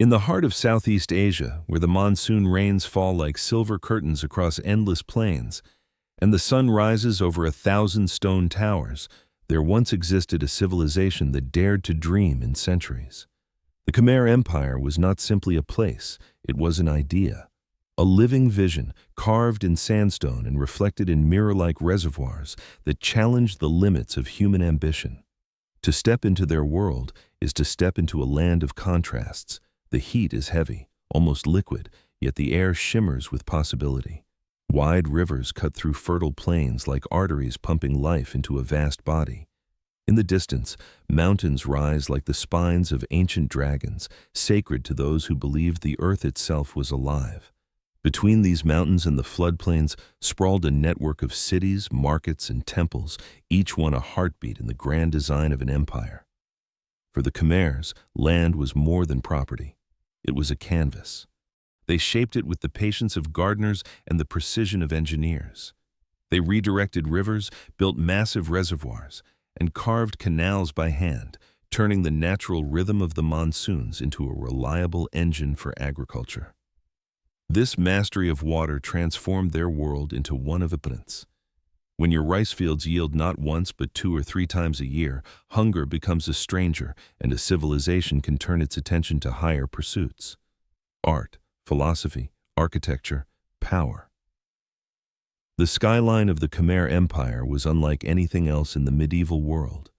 In the heart of Southeast Asia, where the monsoon rains fall like silver curtains across endless plains, and the sun rises over 1,000 stone towers, there once existed a civilization that dared to dream in centuries. The Khmer Empire was not simply a place, it was an idea. A living vision, carved in sandstone and reflected in mirror-like reservoirs that challenged the limits of human ambition. To step into their world is to step into a land of contrasts. The heat is heavy, almost liquid, yet the air shimmers with possibility. Wide rivers cut through fertile plains like arteries pumping life into a vast body. In the distance, mountains rise like the spines of ancient dragons, sacred to those who believed the earth itself was alive. Between these mountains and the floodplains sprawled a network of cities, markets, and temples, each one a heartbeat in the grand design of an empire. For the Khmers, land was more than property. It was a canvas. They shaped it with the patience of gardeners and the precision of engineers. They redirected rivers, built massive reservoirs, and carved canals by hand, turning the natural rhythm of the monsoons into a reliable engine for agriculture. This mastery of water transformed their world into one of abundance. When your rice fields yield not once but 2 or 3 times a year, hunger becomes a stranger and a civilization can turn its attention to higher pursuits. Art, philosophy, architecture, power. The skyline of the Khmer Empire was unlike anything else in the medieval world.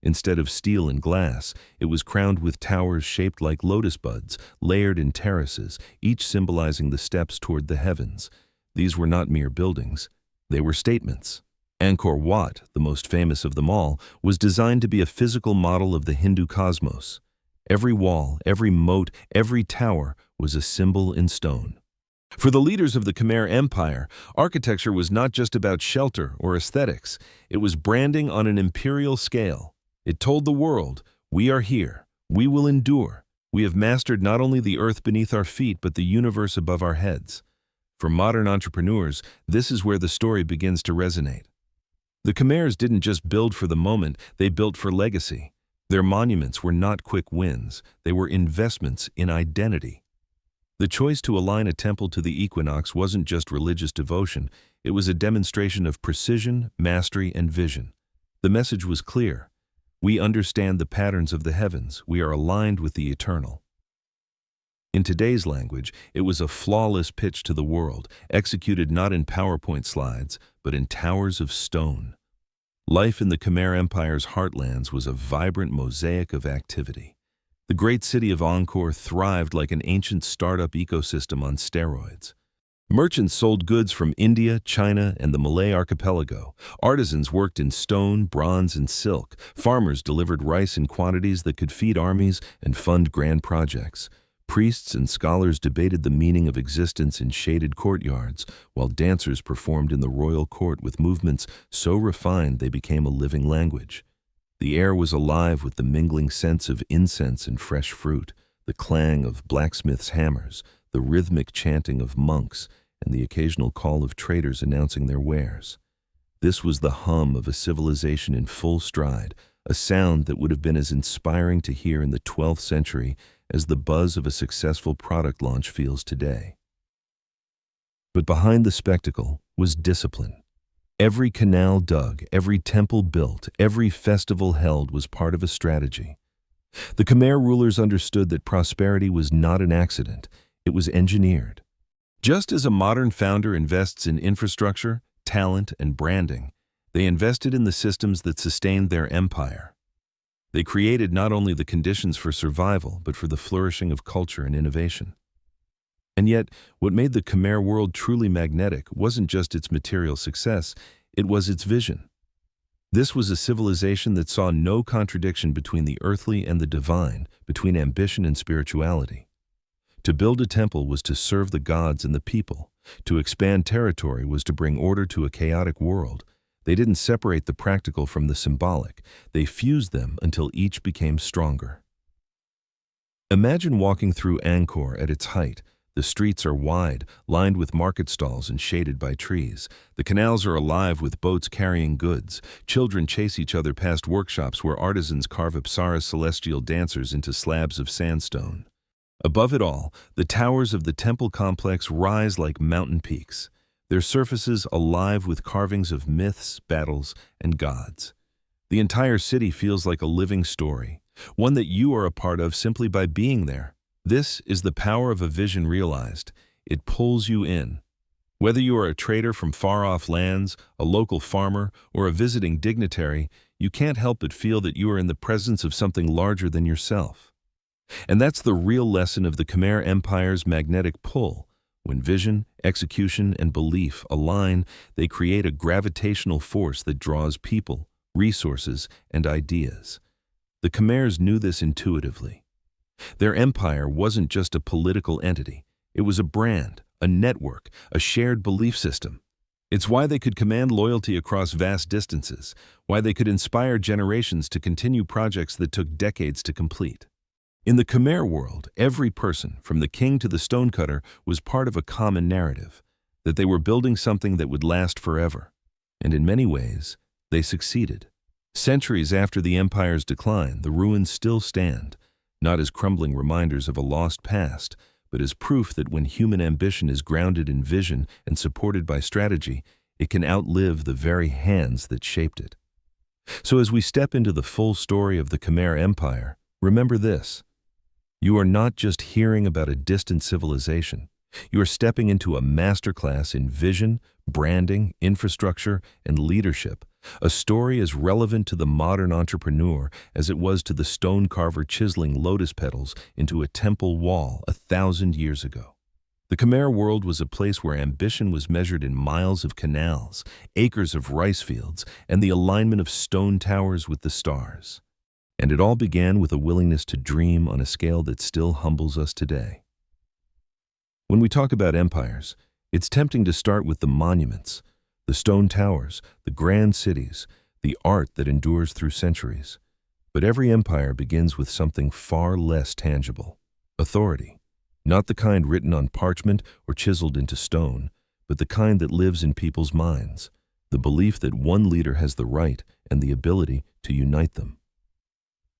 Instead of steel and glass, it was crowned with towers shaped like lotus buds, layered in terraces, each symbolizing the steps toward the heavens. These were not mere buildings, they were statements. Angkor Wat, the most famous of them all, was designed to be a physical model of the Hindu cosmos. Every wall, every moat, every tower was a symbol in stone. For the leaders of the Khmer Empire, architecture was not just about shelter or aesthetics, it was branding on an imperial scale. It told the world, we are here, we will endure, we have mastered not only the earth beneath our feet but the universe above our heads. For modern entrepreneurs, this is where the story begins to resonate. The Khmers didn't just build for the moment, they built for legacy. Their monuments were not quick wins, they were investments in identity. The choice to align a temple to the equinox wasn't just religious devotion, it was a demonstration of precision, mastery, and vision. The message was clear. We understand the patterns of the heavens, we are aligned with the eternal. In today's language, it was a flawless pitch to the world, executed not in PowerPoint slides, but in towers of stone. Life in the Khmer Empire's heartlands was a vibrant mosaic of activity. The great city of Angkor thrived like an ancient startup ecosystem on steroids. Merchants sold goods from India, China, and the Malay archipelago. Artisans worked in stone, bronze, and silk. Farmers delivered rice in quantities that could feed armies and fund grand projects. Priests and scholars debated the meaning of existence in shaded courtyards, while dancers performed in the royal court with movements so refined they became a living language. The air was alive with the mingling scents of incense and fresh fruit, the clang of blacksmiths' hammers, the rhythmic chanting of monks, and the occasional call of traders announcing their wares. This was the hum of a civilization in full stride, a sound that would have been as inspiring to hear in the 12th century as the buzz of a successful product launch feels today. But behind the spectacle was discipline. Every canal dug, every temple built, every festival held was part of a strategy. The Khmer rulers understood that prosperity was not an accident, it was engineered. Just as a modern founder invests in infrastructure, talent, and branding, they invested in the systems that sustained their empire. They created not only the conditions for survival, but for the flourishing of culture and innovation. And yet, what made the Khmer world truly magnetic wasn't just its material success, it was its vision. This was a civilization that saw no contradiction between the earthly and the divine, between ambition and spirituality. To build a temple was to serve the gods and the people. To expand territory was to bring order to a chaotic world. They didn't separate the practical from the symbolic. They fused them until each became stronger. Imagine walking through Angkor at its height. The streets are wide, lined with market stalls and shaded by trees. The canals are alive with boats carrying goods. Children chase each other past workshops where artisans carve Apsara's celestial dancers into slabs of sandstone. Above it all, the towers of the temple complex rise like mountain peaks, their surfaces alive with carvings of myths, battles, and gods. The entire city feels like a living story, one that you are a part of simply by being there. This is the power of a vision realized. It pulls you in. Whether you are a trader from far-off lands, a local farmer, or a visiting dignitary, you can't help but feel that you are in the presence of something larger than yourself. And that's the real lesson of the Khmer Empire's magnetic pull. When vision, execution, and belief align, they create a gravitational force that draws people, resources, and ideas. The Khmers knew this intuitively. Their empire wasn't just a political entity. It was a brand, a network, a shared belief system. It's why they could command loyalty across vast distances, why they could inspire generations to continue projects that took decades to complete. In the Khmer world, every person, from the king to the stonecutter, was part of a common narrative, that they were building something that would last forever. And in many ways, they succeeded. Centuries after the empire's decline, the ruins still stand, not as crumbling reminders of a lost past, but as proof that when human ambition is grounded in vision and supported by strategy, it can outlive the very hands that shaped it. So as we step into the full story of the Khmer Empire, remember this. You are not just hearing about a distant civilization. You are stepping into a masterclass in vision, branding, infrastructure, and leadership, a story as relevant to the modern entrepreneur as it was to the stone carver chiseling lotus petals into a temple wall 1,000 years ago. The Khmer world was a place where ambition was measured in miles of canals, acres of rice fields, and the alignment of stone towers with the stars. And it all began with a willingness to dream on a scale that still humbles us today. When we talk about empires, it's tempting to start with the monuments, the stone towers, the grand cities, the art that endures through centuries. But every empire begins with something far less tangible: authority. Not the kind written on parchment or chiseled into stone, but the kind that lives in people's minds, the belief that one leader has the right and the ability to unite them.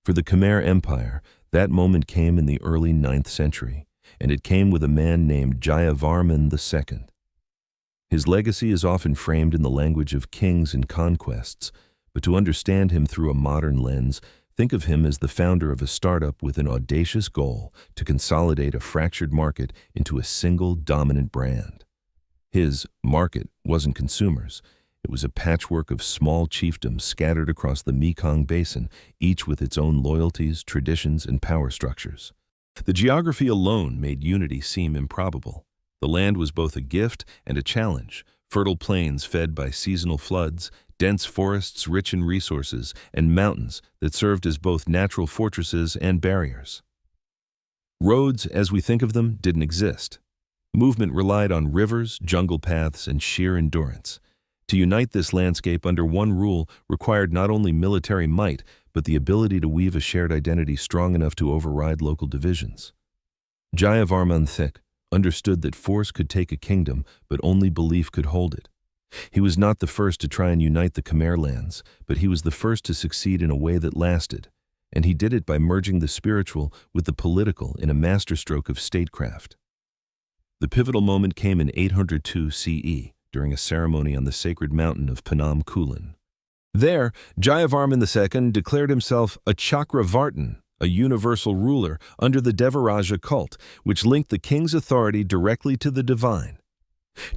For the Khmer Empire, that moment came in the early 9th century, and it came with a man named Jayavarman II. His legacy is often framed in the language of kings and conquests, but to understand him through a modern lens, think of him as the founder of a startup with an audacious goal to consolidate a fractured market into a single dominant brand. His market wasn't consumers. It was a patchwork of small chiefdoms scattered across the Mekong Basin, each with its own loyalties, traditions, and power structures. The geography alone made unity seem improbable. The land was both a gift and a challenge: fertile plains fed by seasonal floods, dense forests rich in resources, and mountains that served as both natural fortresses and barriers. Roads, as we think of them, didn't exist. Movement relied on rivers, jungle paths, and sheer endurance. To unite this landscape under one rule required not only military might, but the ability to weave a shared identity strong enough to override local divisions. Jayavarman II understood that force could take a kingdom, but only belief could hold it. He was not the first to try and unite the Khmer lands, but he was the first to succeed in a way that lasted, and he did it by merging the spiritual with the political in a masterstroke of statecraft. The pivotal moment came in 802 CE, during a ceremony on the sacred mountain of Phnom Kulen. There, Jayavarman II declared himself a Chakravartin, a universal ruler under the Devaraja cult, which linked the king's authority directly to the divine.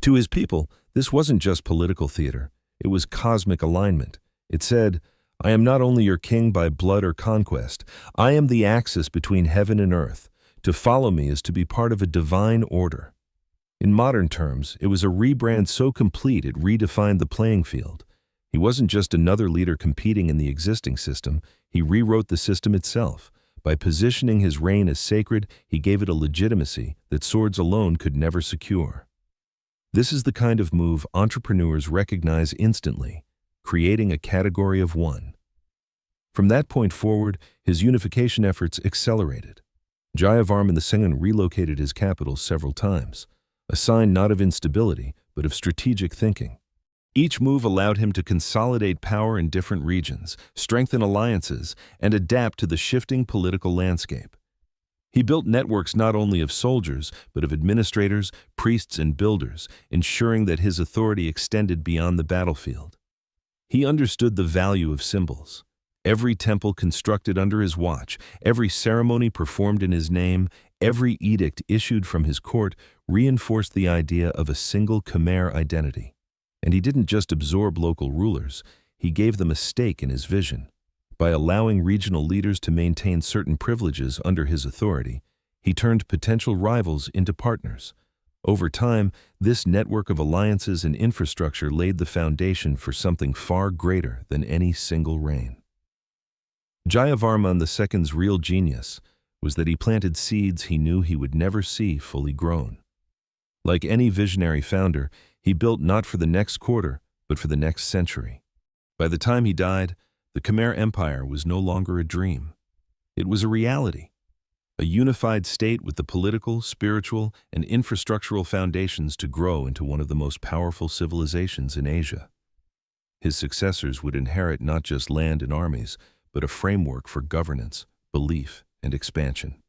To his people, this wasn't just political theater, it was cosmic alignment. It said, "I am not only your king by blood or conquest, I am the axis between heaven and earth. To follow me is to be part of a divine order." In modern terms, it was a rebrand so complete it redefined the playing field. He wasn't just another leader competing in the existing system, he rewrote the system itself. By positioning his reign as sacred, he gave it a legitimacy that swords alone could never secure. This is the kind of move entrepreneurs recognize instantly, creating a category of one. From that point forward, his unification efforts accelerated. Jayavarman II relocated his capital several times, a sign not of instability, but of strategic thinking. Each move allowed him to consolidate power in different regions, strengthen alliances, and adapt to the shifting political landscape. He built networks not only of soldiers, but of administrators, priests, and builders, ensuring that his authority extended beyond the battlefield. He understood the value of symbols. Every temple constructed under his watch, every ceremony performed in his name, every edict issued from his court reinforced the idea of a single Khmer identity. And he didn't just absorb local rulers, he gave them a stake in his vision. By allowing regional leaders to maintain certain privileges under his authority, he turned potential rivals into partners. Over time, this network of alliances and infrastructure laid the foundation for something far greater than any single reign. Jayavarman II's real genius was that he planted seeds he knew he would never see fully grown. Like any visionary founder, he built not for the next quarter, but for the next century. By the time he died, the Khmer Empire was no longer a dream. It was a reality, a unified state with the political, spiritual, and infrastructural foundations to grow into one of the most powerful civilizations in Asia. His successors would inherit not just land and armies, but a framework for governance, belief, and expansion.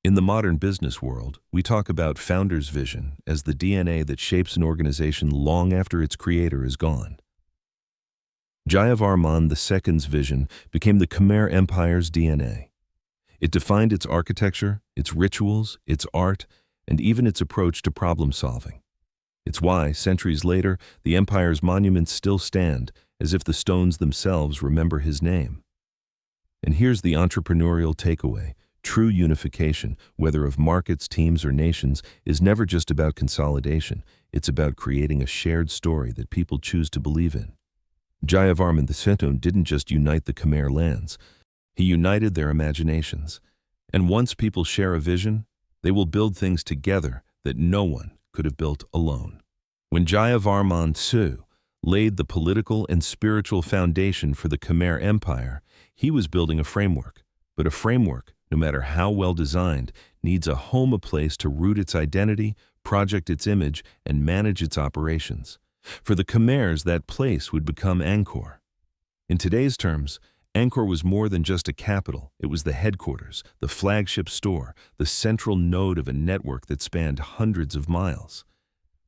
In the modern business world, we talk about founder's vision as the DNA that shapes an organization long after its creator is gone. Jayavarman II's vision became the Khmer Empire's DNA. It defined its architecture, its rituals, its art, and even its approach to problem solving. It's why, centuries later, the empire's monuments still stand, as if the stones themselves remember his name. And here's the entrepreneurial takeaway. True unification, whether of markets, teams, or nations, is never just about consolidation. It's about creating a shared story that people choose to believe in. Jayavarman II didn't just unite the Khmer lands. He united their imaginations. And once people share a vision, they will build things together that no one could have built alone. When Jayavarman II laid the political and spiritual foundation for the Khmer Empire, he was building a framework. But a framework, no matter how well designed, needs a home, a place to root its identity, project its image, and manage its operations. For the Khmers, that place would become Angkor. In today's terms, Angkor was more than just a capital. It was the headquarters, the flagship store, the central node of a network that spanned hundreds of miles.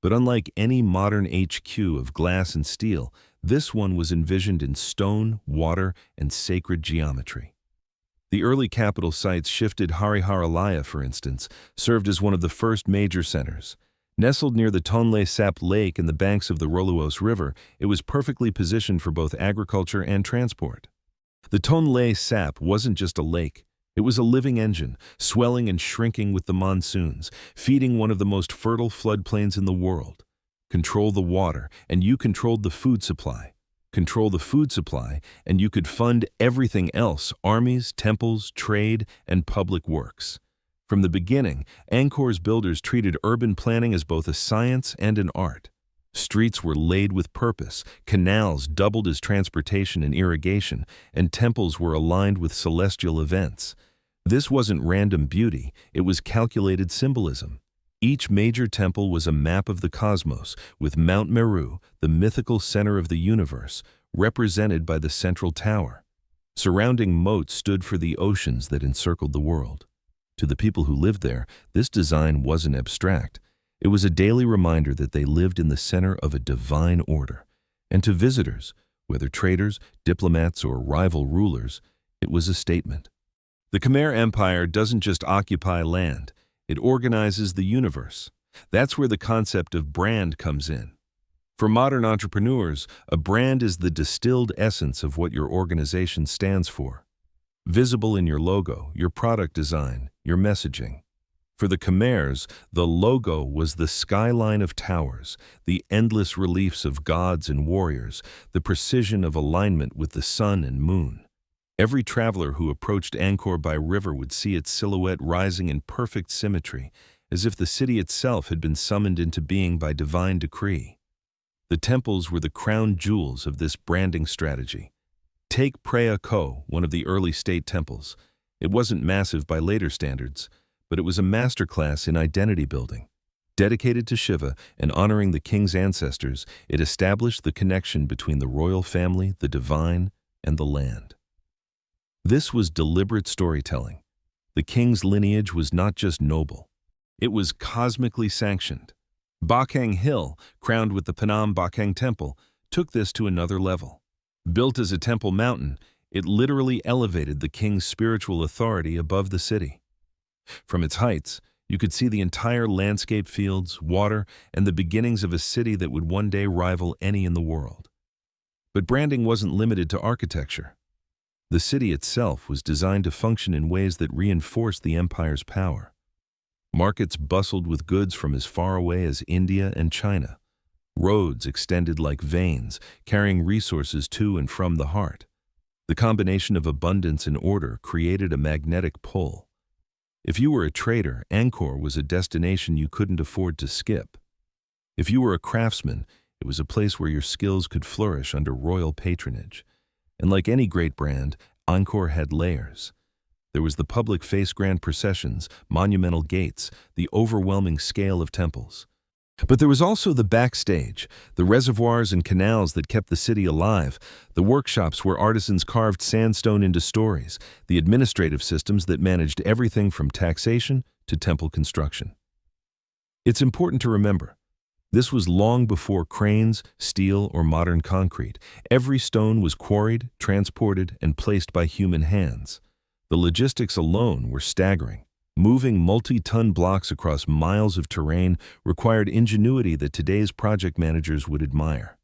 But unlike any modern HQ of glass and steel, this one was envisioned in stone, water, and sacred geometry. The early capital sites shifted. Hariharalaya, for instance, served as one of the first major centers. Nestled near the Tonle Sap Lake and the banks of the Roluos River, it was perfectly positioned for both agriculture and transport. The Tonle Sap wasn't just a lake. It was a living engine, swelling and shrinking with the monsoons, feeding one of the most fertile floodplains in the world. Control the water, and you controlled the food supply. Control the food supply, and you could fund everything else: armies, temples, trade, and public works. From the beginning, Angkor's builders treated urban planning as both a science and an art. Streets were laid with purpose, canals doubled as transportation and irrigation, and temples were aligned with celestial events. This wasn't random beauty, it was calculated symbolism. Each major temple was a map of the cosmos, with Mount Meru, the mythical center of the universe, represented by the central tower. Surrounding moats stood for the oceans that encircled the world. To the people who lived there, this design wasn't abstract. It was a daily reminder that they lived in the center of a divine order. And to visitors, whether traders, diplomats, or rival rulers, it was a statement. The Khmer Empire doesn't just occupy land, it organizes the universe. That's where the concept of brand comes in. For modern entrepreneurs, a brand is the distilled essence of what your organization stands for. Visible in your logo, your product design, your messaging. For the Khmers, the logo was the skyline of towers, the endless reliefs of gods and warriors, the precision of alignment with the sun and moon. Every traveler who approached Angkor by river would see its silhouette rising in perfect symmetry, as if the city itself had been summoned into being by divine decree. The temples were the crown jewels of this branding strategy. Take Preah Ko, one of the early state temples. It wasn't massive by later standards, but it was a masterclass in identity building. Dedicated to Shiva and honoring the king's ancestors, it established the connection between the royal family, the divine, and the land. This was deliberate storytelling. The king's lineage was not just noble. It was cosmically sanctioned. Bakang Hill, crowned with the Phnom Bakang Temple, took this to another level. Built as a temple mountain, it literally elevated the king's spiritual authority above the city. From its heights, you could see the entire landscape, fields, water, and the beginnings of a city that would one day rival any in the world. But branding wasn't limited to architecture. The city itself was designed to function in ways that reinforced the empire's power. Markets bustled with goods from as far away as India and China. Roads extended like veins, carrying resources to and from the heart. The combination of abundance and order created a magnetic pull. If you were a trader, Angkor was a destination you couldn't afford to skip. If you were a craftsman, it was a place where your skills could flourish under royal patronage. And like any great brand, Angkor had layers. There was the public face grand processions, monumental gates, the overwhelming scale of temples. But there was also the backstage, the reservoirs and canals that kept the city alive, the workshops where artisans carved sandstone into stories, the administrative systems that managed everything from taxation to temple construction. It's important to remember, this was long before cranes, steel, or modern concrete. Every stone was quarried, transported, and placed by human hands. The logistics alone were staggering. Moving multi-ton blocks across miles of terrain required ingenuity that today's project managers would admire.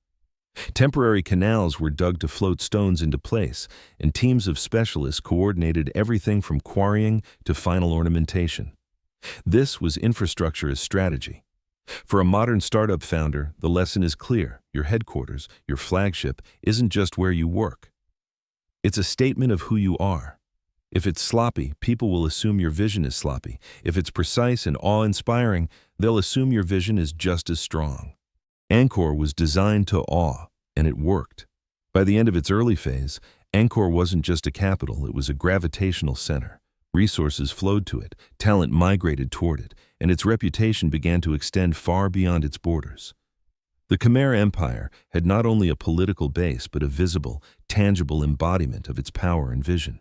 Temporary canals were dug to float stones into place, and teams of specialists coordinated everything from quarrying to final ornamentation. This was infrastructure as strategy. For a modern startup founder, the lesson is clear. Your headquarters, your flagship, isn't just where you work. It's a statement of who you are. If it's sloppy, people will assume your vision is sloppy. If it's precise and awe-inspiring, they'll assume your vision is just as strong. Angkor was designed to awe, and it worked. By the end of its early phase, Angkor wasn't just a capital, it was a gravitational center. Resources flowed to it, talent migrated toward it, and its reputation began to extend far beyond its borders. The Khmer Empire had not only a political base but a visible, tangible embodiment of its power and vision.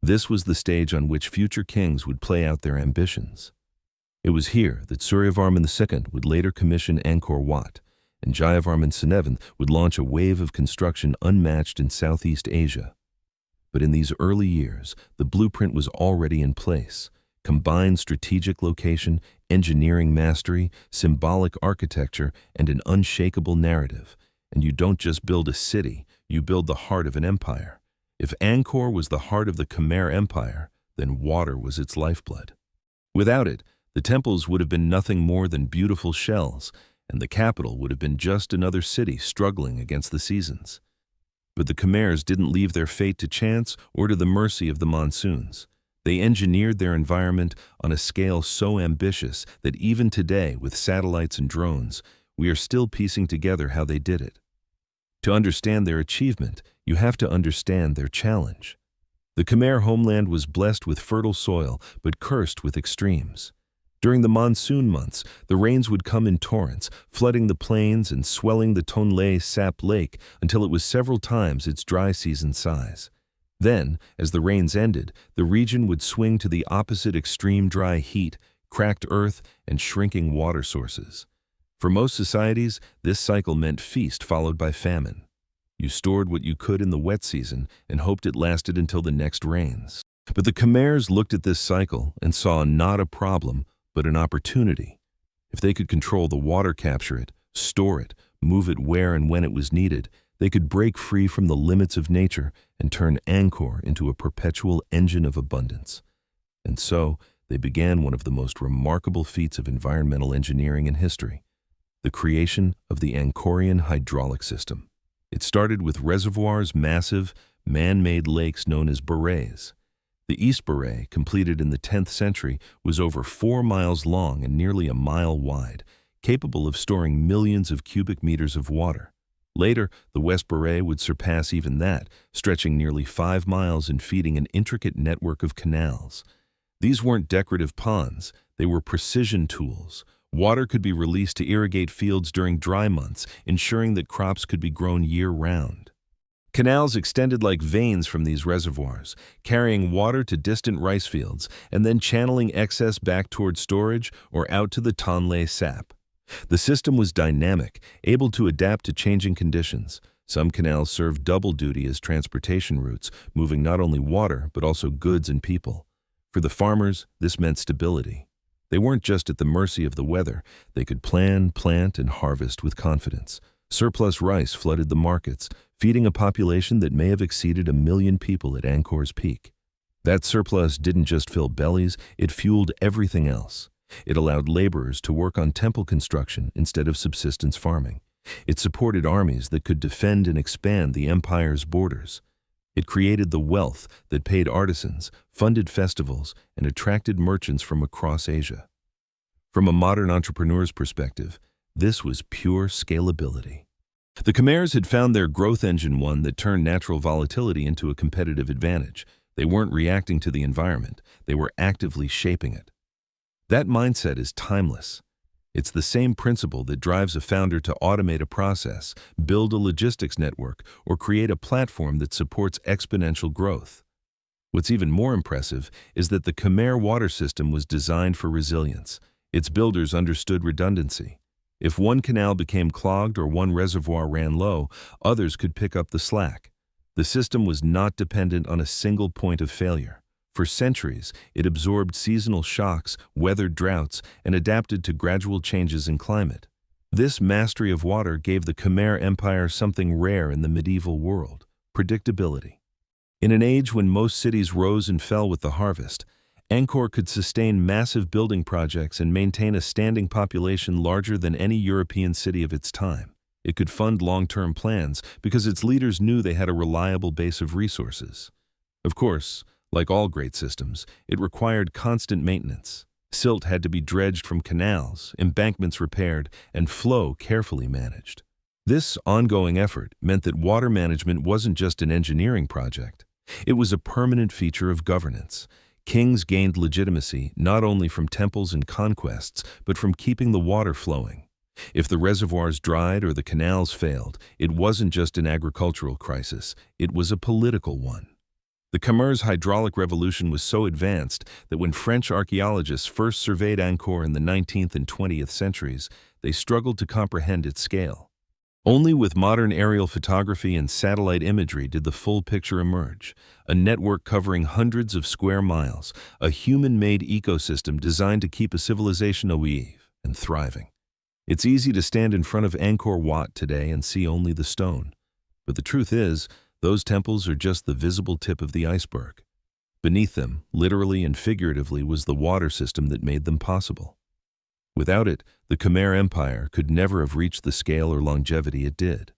This was the stage on which future kings would play out their ambitions. It was here that Suryavarman II would later commission Angkor Wat, and Jayavarman VII would launch a wave of construction unmatched in Southeast Asia. But in these early years, the blueprint was already in place. Combined strategic location, engineering mastery, symbolic architecture, and an unshakable narrative. And you don't just build a city, you build the heart of an empire. If Angkor was the heart of the Khmer Empire, then water was its lifeblood. Without it, the temples would have been nothing more than beautiful shells, and the capital would have been just another city struggling against the seasons. But the Khmers didn't leave their fate to chance or to the mercy of the monsoons. They engineered their environment on a scale so ambitious that even today, with satellites and drones, we are still piecing together how they did it. To understand their achievement, you have to understand their challenge. The Khmer homeland was blessed with fertile soil, but cursed with extremes. During the monsoon months, the rains would come in torrents, flooding the plains and swelling the Tonle Sap Lake until it was several times its dry season size. Then, as the rains ended, the region would swing to the opposite extreme: dry heat, cracked earth, and shrinking water sources. For most societies, this cycle meant feast followed by famine. You stored what you could in the wet season and hoped it lasted until the next rains. But the Khmers looked at this cycle and saw not a problem, but an opportunity. If they could control the water, capture it, store it, move it where and when it was needed, they could break free from the limits of nature and turn Angkor into a perpetual engine of abundance. And so, they began one of the most remarkable feats of environmental engineering in history: the creation of the Angkorian hydraulic system. It started with reservoirs, massive, man-made lakes known as barays. The East Baray, completed in the 10th century, was over 4 miles long and nearly a mile wide, capable of storing millions of cubic meters of water. Later, the West Baray would surpass even that, stretching nearly 5 miles and feeding an intricate network of canals. These weren't decorative ponds, they were precision tools. Water could be released to irrigate fields during dry months, ensuring that crops could be grown year-round. Canals extended like veins from these reservoirs, carrying water to distant rice fields and then channeling excess back toward storage or out to the Tonle Sap. The system was dynamic, able to adapt to changing conditions. Some canals served double duty as transportation routes, moving not only water but also goods and people. For the farmers, this meant stability. They weren't just at the mercy of the weather. They could plan, plant, and harvest with confidence. Surplus rice flooded the markets, feeding a population that may have exceeded 1 million people at Angkor's peak. That surplus didn't just fill bellies, it fueled everything else. It allowed laborers to work on temple construction instead of subsistence farming. It supported armies that could defend and expand the empire's borders. It created the wealth that paid artisans, funded festivals, and attracted merchants from across Asia. From a modern entrepreneur's perspective, this was pure scalability. The Khmers had found their growth engine, one that turned natural volatility into a competitive advantage. They weren't reacting to the environment, they were actively shaping it. That mindset is timeless. It's the same principle that drives a founder to automate a process, build a logistics network, or create a platform that supports exponential growth. What's even more impressive is that the Khmer water system was designed for resilience. Its builders understood redundancy. If one canal became clogged or one reservoir ran low, others could pick up the slack. The system was not dependent on a single point of failure. For centuries, it absorbed seasonal shocks, weathered droughts, and adapted to gradual changes in climate. This mastery of water gave the Khmer Empire something rare in the medieval world: predictability. In an age when most cities rose and fell with the harvest, Angkor could sustain massive building projects and maintain a standing population larger than any European city of its time. It could fund long-term plans because its leaders knew they had a reliable base of resources. Of course, like all great systems, it required constant maintenance. Silt had to be dredged from canals, embankments repaired, and flow carefully managed. This ongoing effort meant that water management wasn't just an engineering project. It was a permanent feature of governance. Kings gained legitimacy not only from temples and conquests, but from keeping the water flowing. If the reservoirs dried or the canals failed, it wasn't just an agricultural crisis, it was a political one. The Khmer's hydraulic revolution was so advanced that when French archaeologists first surveyed Angkor in the 19th and 20th centuries, they struggled to comprehend its scale. Only with modern aerial photography and satellite imagery did the full picture emerge: a network covering hundreds of square miles, a human-made ecosystem designed to keep a civilization alive and thriving. It's easy to stand in front of Angkor Wat today and see only the stone. But the truth is, those temples are just the visible tip of the iceberg. Beneath them, literally and figuratively, was the water system that made them possible. Without it, the Khmer Empire could never have reached the scale or longevity it did.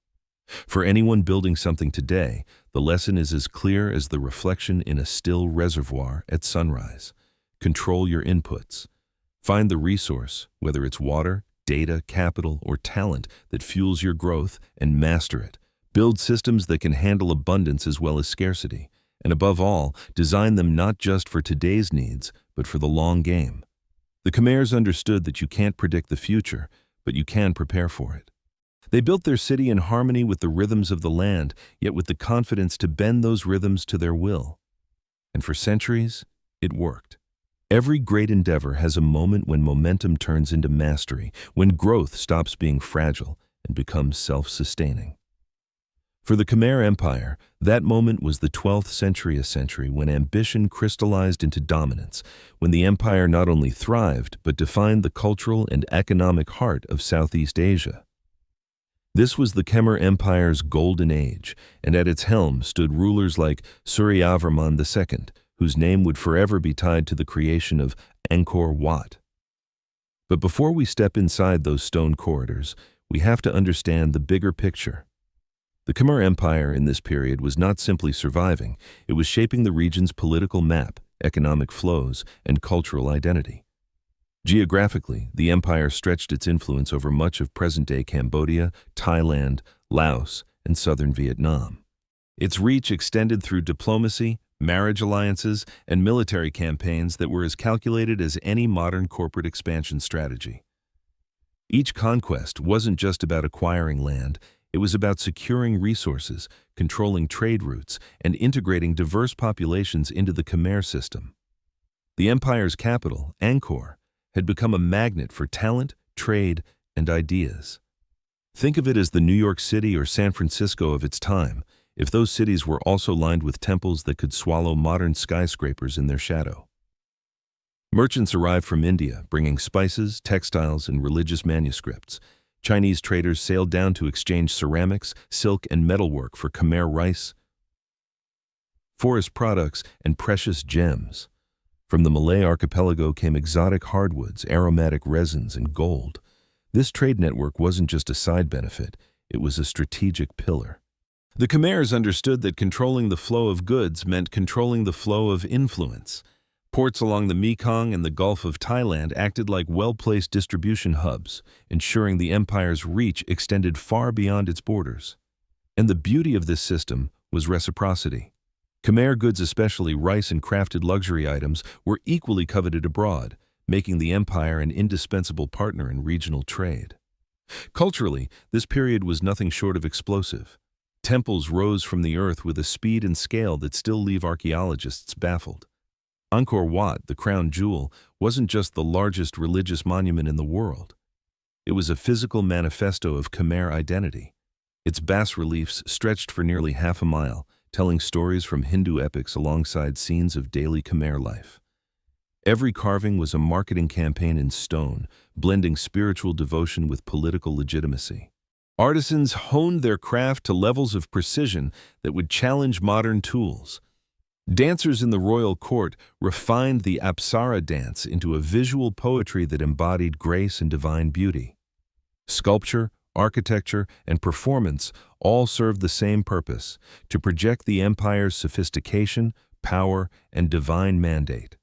For anyone building something today, the lesson is as clear as the reflection in a still reservoir at sunrise. Control your inputs. Find the resource, whether it's water, data, capital, or talent, that fuels your growth, and master it. Build systems that can handle abundance as well as scarcity. And above all, design them not just for today's needs, but for the long game. The Khmers understood that you can't predict the future, but you can prepare for it. They built their city in harmony with the rhythms of the land, yet with the confidence to bend those rhythms to their will. And for centuries, it worked. Every great endeavor has a moment when momentum turns into mastery, when growth stops being fragile and becomes self-sustaining. For the Khmer Empire, that moment was the 12th century, when ambition crystallized into dominance, when the empire not only thrived, but defined the cultural and economic heart of Southeast Asia. This was the Khmer Empire's golden age, and at its helm stood rulers like Suryavarman II, whose name would forever be tied to the creation of Angkor Wat. But before we step inside those stone corridors, we have to understand the bigger picture. The Khmer Empire in this period was not simply surviving, it was shaping the region's political map, economic flows, and cultural identity. Geographically, the empire stretched its influence over much of present-day Cambodia, Thailand, Laos, and southern Vietnam. Its reach extended through diplomacy, marriage alliances, and military campaigns that were as calculated as any modern corporate expansion strategy. Each conquest wasn't just about acquiring land, It was about securing resources, controlling trade routes, and integrating diverse populations into the Khmer system. The empire's capital, Angkor, had become a magnet for talent, trade, and ideas. Think of it as the New York City or San Francisco of its time, if those cities were also lined with temples that could swallow modern skyscrapers in their shadow. Merchants arrived from India, bringing spices, textiles, and religious manuscripts. Chinese traders sailed down to exchange ceramics, silk, and metalwork for Khmer rice, forest products, and precious gems. From the Malay archipelago came exotic hardwoods, aromatic resins, and gold. This trade network wasn't just a side benefit, it was a strategic pillar. The Khmers understood that controlling the flow of goods meant controlling the flow of influence. Ports along the Mekong and the Gulf of Thailand acted like well-placed distribution hubs, ensuring the empire's reach extended far beyond its borders. And the beauty of this system was reciprocity. Khmer goods, especially rice and crafted luxury items, were equally coveted abroad, making the empire an indispensable partner in regional trade. Culturally, this period was nothing short of explosive. Temples rose from the earth with a speed and scale that still leave archaeologists baffled. Angkor Wat, the crown jewel, wasn't just the largest religious monument in the world. It was a physical manifesto of Khmer identity. Its bas-reliefs stretched for nearly half a mile, telling stories from Hindu epics alongside scenes of daily Khmer life. Every carving was a marketing campaign in stone, blending spiritual devotion with political legitimacy. Artisans honed their craft to levels of precision that would challenge modern tools. Dancers in the royal court refined the Apsara dance into a visual poetry that embodied grace and divine beauty. Sculpture, architecture, and performance all served the same purpose: to project the empire's sophistication, power, and divine mandate.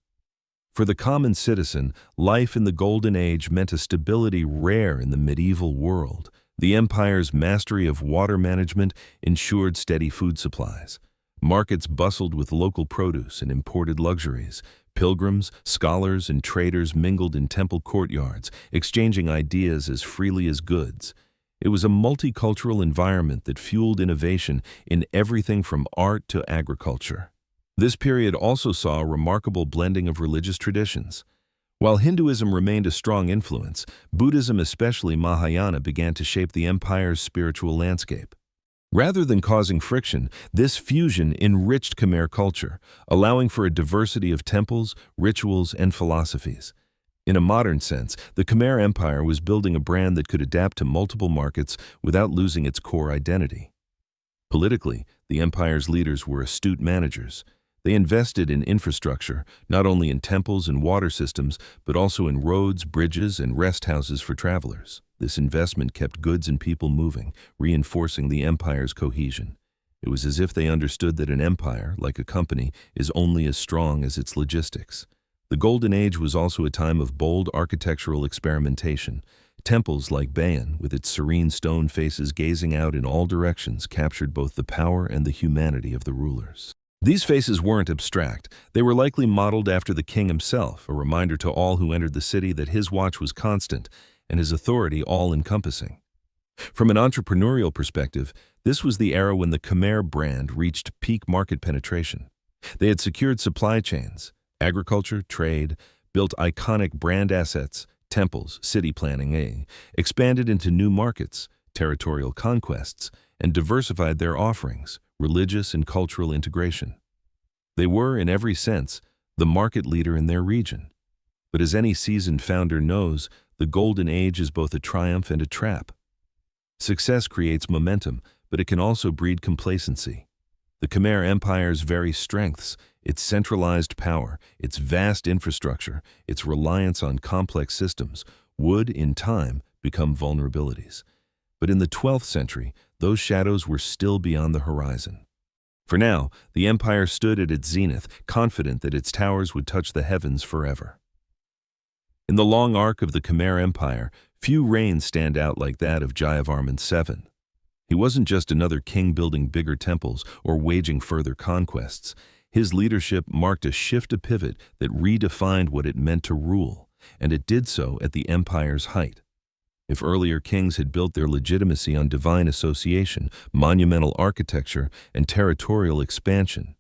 For the common citizen, life in the Golden Age meant a stability rare in the medieval world. The empire's mastery of water management ensured steady food supplies. Markets bustled with local produce and imported luxuries. Pilgrims, scholars, and traders mingled in temple courtyards, exchanging ideas as freely as goods. It was a multicultural environment that fueled innovation in everything from art to agriculture. This period also saw a remarkable blending of religious traditions. While Hinduism remained a strong influence, Buddhism, especially Mahayana, began to shape the empire's spiritual landscape. Rather than causing friction, this fusion enriched Khmer culture, allowing for a diversity of temples, rituals, and philosophies. In a modern sense, the Khmer Empire was building a brand that could adapt to multiple markets without losing its core identity. Politically, the empire's leaders were astute managers. They invested in infrastructure, not only in temples and water systems, but also in roads, bridges, and rest houses for travelers. This investment kept goods and people moving, reinforcing the empire's cohesion. It was as if they understood that an empire, like a company, is only as strong as its logistics. The Golden Age was also a time of bold architectural experimentation. Temples like Bayon, with its serene stone faces gazing out in all directions, captured both the power and the humanity of the rulers. These faces weren't abstract. They were likely modeled after the king himself, a reminder to all who entered the city that his watch was constant and his authority all-encompassing. From an entrepreneurial perspective, this was the era when the Khmer brand reached peak market penetration. They had secured supply chains, agriculture, trade, built iconic brand assets, temples, city planning, expanded into new markets, territorial conquests, and diversified their offerings, religious and cultural integration. They were, in every sense, the market leader in their region. But as any seasoned founder knows, the Golden Age is both a triumph and a trap. Success creates momentum, but it can also breed complacency. The Khmer Empire's very strengths, its centralized power, its vast infrastructure, its reliance on complex systems, would, in time, become vulnerabilities. But in the 12th century, those shadows were still beyond the horizon. For now, the empire stood at its zenith, confident that its towers would touch the heavens forever. In the long arc of the Khmer Empire, few reigns stand out like that of Jayavarman VII. He wasn't just another king building bigger temples or waging further conquests. His leadership marked a shift, a pivot that redefined what it meant to rule, and it did so at the empire's height. If earlier kings had built their legitimacy on divine association, monumental architecture, and territorial expansion,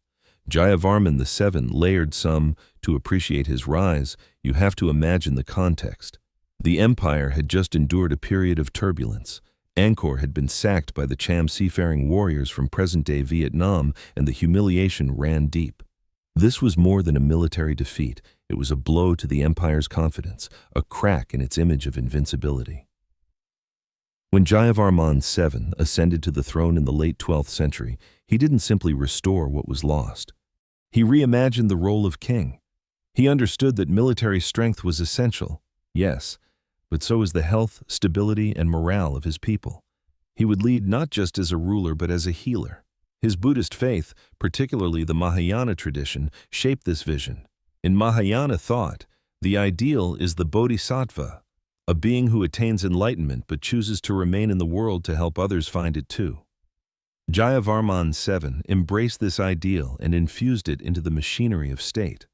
Jayavarman VII layered some. To appreciate his rise, you have to imagine the context. The empire had just endured a period of turbulence. Angkor had been sacked by the Cham seafaring warriors from present-day Vietnam, and the humiliation ran deep. This was more than a military defeat. It was a blow to the empire's confidence, a crack in its image of invincibility. When Jayavarman VII ascended to the throne in the late 12th century, he didn't simply restore what was lost. He reimagined the role of king. He understood that military strength was essential, yes, but so is the health, stability, and morale of his people. He would lead not just as a ruler but as a healer. His Buddhist faith, particularly the Mahayana tradition, shaped this vision. In Mahayana thought, the ideal is the bodhisattva, a being who attains enlightenment but chooses to remain in the world to help others find it too. Jayavarman VII embraced this ideal and infused it into the machinery of state.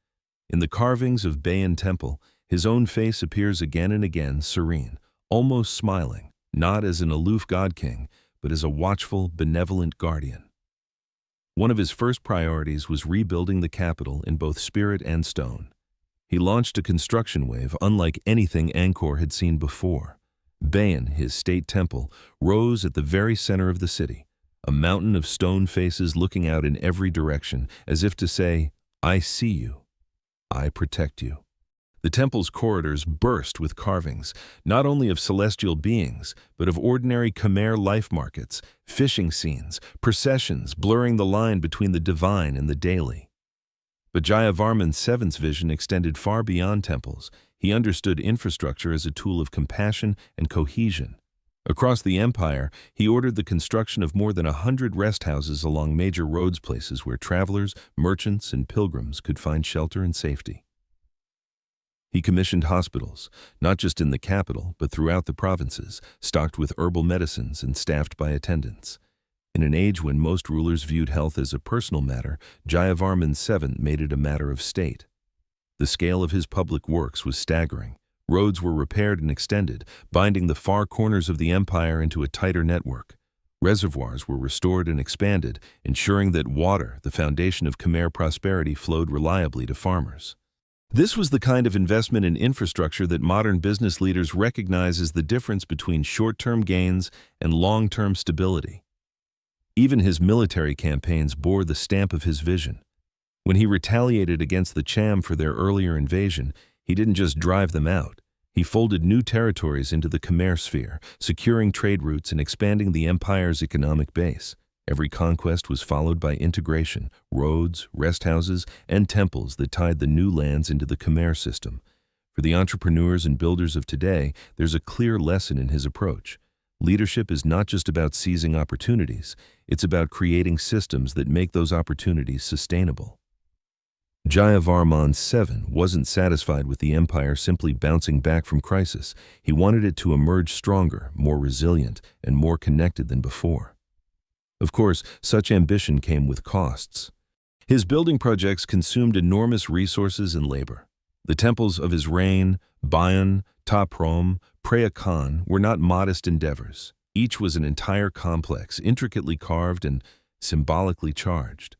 In the carvings of Bayan Temple, his own face appears again and again, serene, almost smiling, not as an aloof god-king, but as a watchful, benevolent guardian. One of his first priorities was rebuilding the capital in both spirit and stone. He launched a construction wave unlike anything Angkor had seen before. Bayan, his state temple, rose at the very center of the city, a mountain of stone faces looking out in every direction, as if to say, "I see you. I protect you." The temple's corridors burst with carvings, not only of celestial beings, but of ordinary Khmer life markets, fishing scenes, processions blurring the line between the divine and the daily. But Jayavarman VII's vision extended far beyond temples. He understood infrastructure as a tool of compassion and cohesion. Across the empire, he ordered the construction of more than 100 rest houses along major roads, places where travelers, merchants, and pilgrims could find shelter and safety. He commissioned hospitals, not just in the capital, but throughout the provinces, stocked with herbal medicines and staffed by attendants. In an age when most rulers viewed health as a personal matter, Jayavarman VII made it a matter of state. The scale of his public works was staggering. Roads were repaired and extended, binding the far corners of the empire into a tighter network. Reservoirs were restored and expanded, ensuring that water, the foundation of Khmer prosperity, flowed reliably to farmers. This was the kind of investment in infrastructure that modern business leaders recognize as the difference between short-term gains and long-term stability. Even his military campaigns bore the stamp of his vision. When he retaliated against the Cham for their earlier invasion, he didn't just drive them out. He folded new territories into the Khmer sphere, securing trade routes and expanding the empire's economic base. Every conquest was followed by integration, roads, rest houses, and temples that tied the new lands into the Khmer system. For the entrepreneurs and builders of today, there's a clear lesson in his approach. Leadership is not just about seizing opportunities, it's about creating systems that make those opportunities sustainable. Jayavarman VII wasn't satisfied with the empire simply bouncing back from crisis. He wanted it to emerge stronger, more resilient, and more connected than before. Of course, such ambition came with costs. His building projects consumed enormous resources and labor. The temples of his reign, Bayan, Thom, Preah Khan, were not modest endeavors. Each was an entire complex, intricately carved and symbolically charged.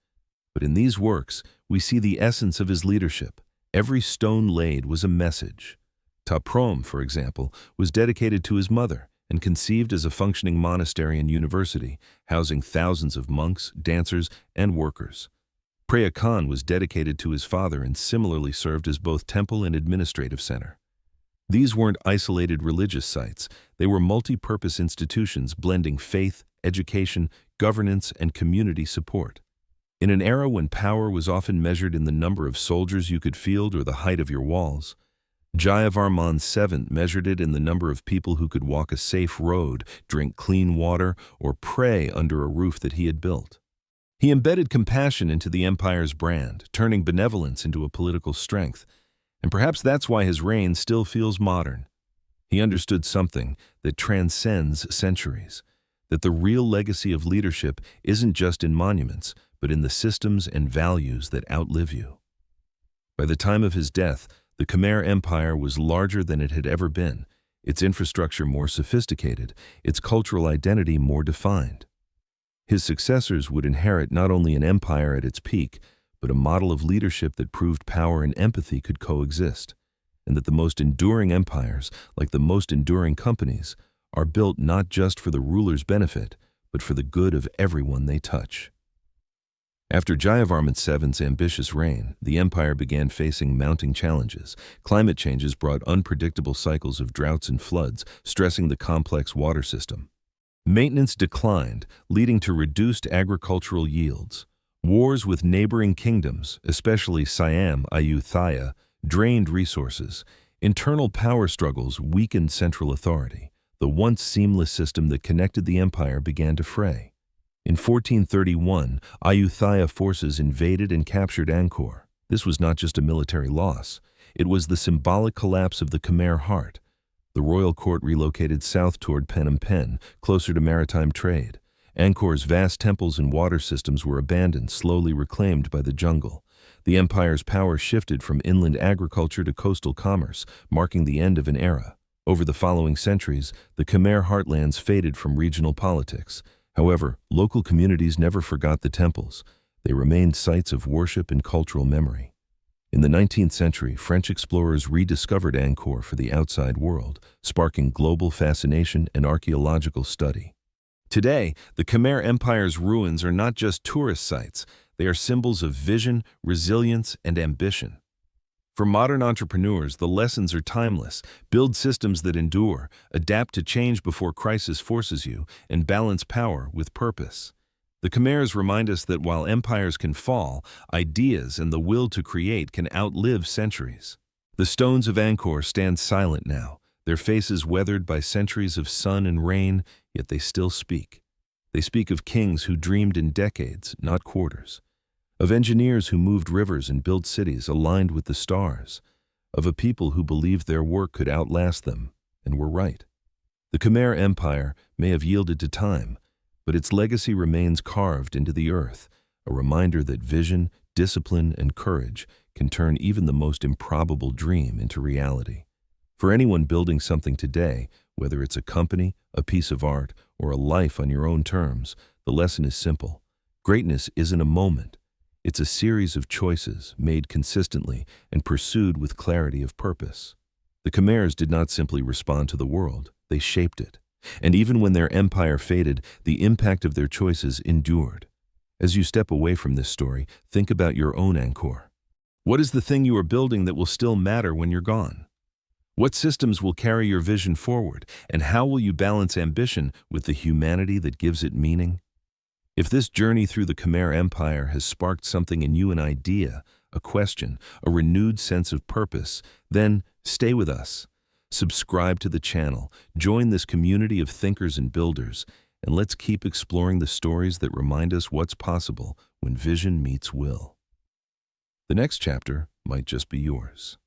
But in these works, we see the essence of his leadership. Every stone laid was a message. Thom, for example, was dedicated to his mother and conceived as a functioning monastery and university, housing thousands of monks, dancers, and workers. Preah Khan was dedicated to his father and similarly served as both temple and administrative center. These weren't isolated religious sites. They were multi-purpose institutions blending faith, education, governance, and community support. In an era when power was often measured in the number of soldiers you could field or the height of your walls, Jayavarman VII measured it in the number of people who could walk a safe road, drink clean water, or pray under a roof that he had built. He embedded compassion into the empire's brand, turning benevolence into a political strength. And perhaps that's why his reign still feels modern. He understood something that transcends centuries, that the real legacy of leadership isn't just in monuments, but in the systems and values that outlive you. By the time of his death, the Khmer Empire was larger than it had ever been. its infrastructure more sophisticated, its cultural identity more defined. His successors would inherit not only an empire at its peak, but a model of leadership that proved power and empathy could coexist, and that the most enduring empires, like the most enduring companies, are built not just for the ruler's benefit, but for the good of everyone they touch. After Jayavarman VII's ambitious reign, the empire began facing mounting challenges. Climate changes brought unpredictable cycles of droughts and floods, stressing the complex water system. Maintenance declined, leading to reduced agricultural yields. Wars with neighboring kingdoms, especially Siam, Ayutthaya, drained resources. Internal power struggles weakened central authority. The once seamless system that connected the empire began to fray. In 1431, Ayutthaya forces invaded and captured Angkor. This was not just a military loss. It was the symbolic collapse of the Khmer heart. The royal court relocated south toward Phnom Penh, closer to maritime trade. Angkor's vast temples and water systems were abandoned, slowly reclaimed by the jungle. The empire's power shifted from inland agriculture to coastal commerce, marking the end of an era. Over the following centuries, the Khmer heartlands faded from regional politics. However, local communities never forgot the temples. They remained sites of worship and cultural memory. In the 19th century, French explorers rediscovered Angkor for the outside world, sparking global fascination and archaeological study. Today, the Khmer Empire's ruins are not just tourist sites. They are symbols of vision, resilience, and ambition. For modern entrepreneurs, the lessons are timeless. Build systems that endure, adapt to change before crisis forces you, and balance power with purpose. The Khmers remind us that while empires can fall, ideas and the will to create can outlive centuries. The stones of Angkor stand silent now, their faces weathered by centuries of sun and rain, yet they still speak. They speak of kings who dreamed in decades, not quarters. Of engineers who moved rivers and built cities aligned with the stars, of a people who believed their work could outlast them, and were right. The Khmer Empire may have yielded to time, but its legacy remains carved into the earth, a reminder that vision, discipline, and courage can turn even the most improbable dream into reality. For anyone building something today, whether it's a company, a piece of art, or a life on your own terms, the lesson is simple. Greatness isn't a moment. It's a series of choices made consistently and pursued with clarity of purpose. The Khmers did not simply respond to the world, they shaped it. And even when their empire faded, the impact of their choices endured. As you step away from this story, think about your own Angkor. What is the thing you are building that will still matter when you're gone? What systems will carry your vision forward, and how will you balance ambition with the humanity that gives it meaning? If this journey through the Khmer Empire has sparked something in you, an idea, a question, a renewed sense of purpose, then stay with us. Subscribe to the channel, join this community of thinkers and builders, and let's keep exploring the stories that remind us what's possible when vision meets will. The next chapter might just be yours.